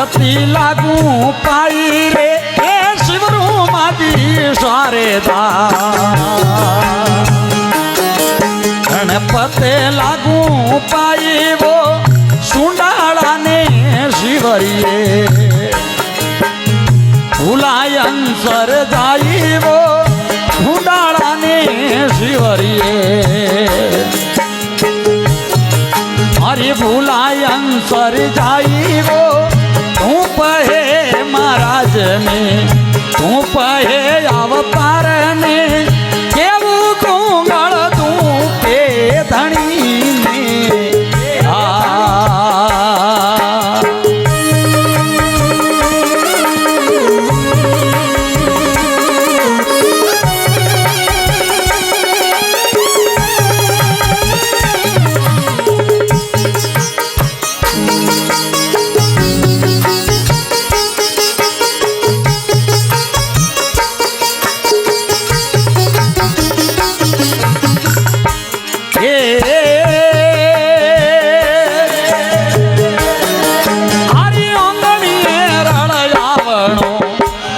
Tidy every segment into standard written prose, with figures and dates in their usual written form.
પતિ લાગુ પાઈ રે એ શિવરું માજી સારે ગણપતે લાગુ પાઈ વો સુંડાળાને શિવરીએ ભૂલાયન સર જાય વો સુંડાળાને શિવરીએ મારી ભૂલાયન સર જાય તું પહે મહારાજ ને તું પહે અવતાર ને કેવું કુંગળ તું કે ધણી ને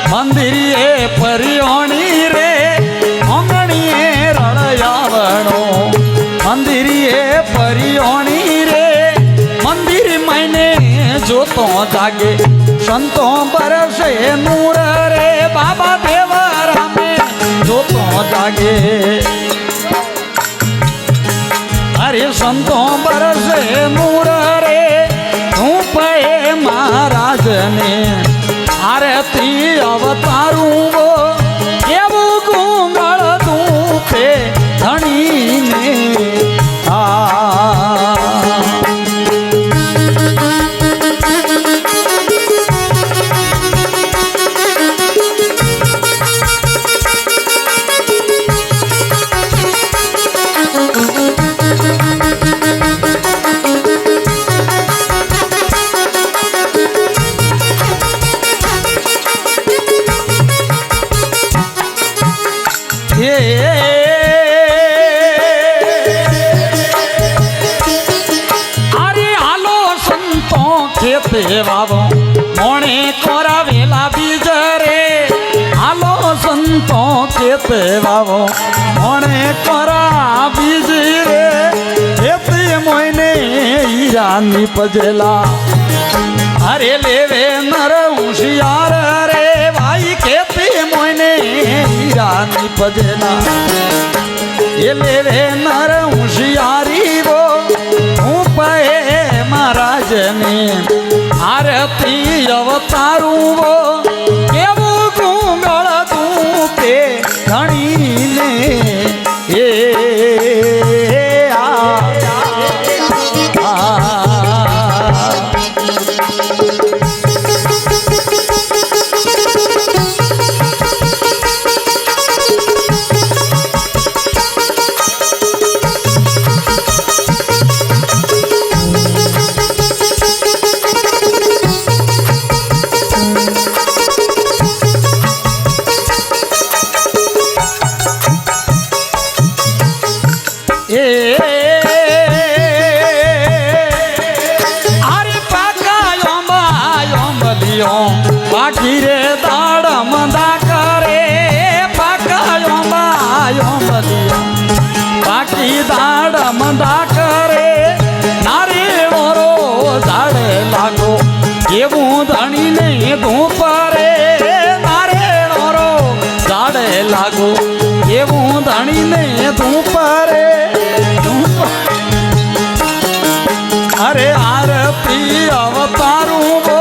મંદિરે પરિયોણી રે ઓંગણીએ રળયાવણો મંદિરે પરિયોણી રે મંદિર મહિને જોતો જાગે સંતો બરસે નૂર રે બાબા દેવ રામે જોતો જાગે અરે સંતો બરસે નૂર રે તું પે મહારાજ ને આરતી અવતારું એવું કુંગળ તું પે ધણીને અરે હાલો સંતો ખેતે વાવો મોણે કોરાવેલા બીજ રે હાલો સંતો ખેતે વાવો મોણે કોરા બીજ રે ખેતે મોઈને હીરા નીપજેલા અરે લેવે નર હોશિયાર રે ભાઈ ખેતે મોઈને હીરા નીપજેલા એ લેવે નર હોશિયારી વો હું પહે મહારાજ ને આરતી અવતારું વો કેવું કુંગળ તું તે ધણીને એ બાકી રે દાડ મંદા કરે પાકાયો બાયો બલિયો બાકી દાડ મંદા કરે નારેળો રો ઝાડે લાગો કેવું ધણીને ધૂપ રે નારેળો રો ઝાડે લાગો કેવું ધણીને ધૂપ રે અરે આરતી અવતારું વો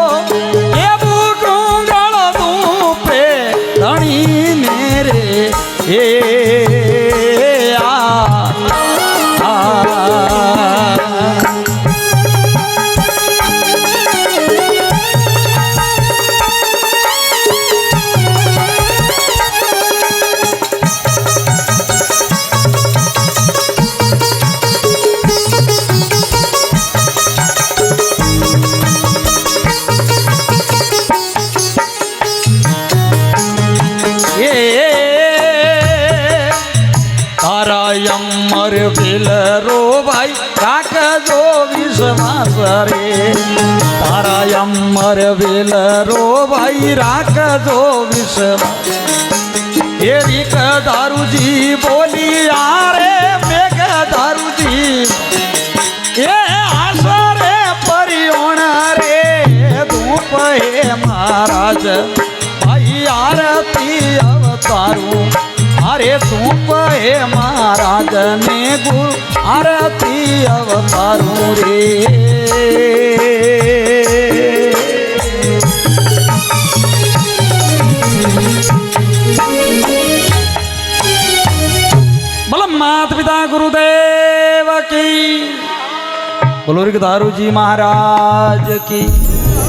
જો વિશ્વાસ રે તારા અમર વેલરો ભાઈ રાખજો વિશ્વાસ એ રીક દારૂજી બોલી રે મેઘ દારૂજી એ આશરે પરિયોણ રે ધૂપ હે મહારાજ ભાઈ આરતી અવતારું અરે ધૂપ હે મહારાજ ને ગુરુ આરતી અવતારું રે माता पिता गुरुदेव की बोलो रे दारू जी महाराज की।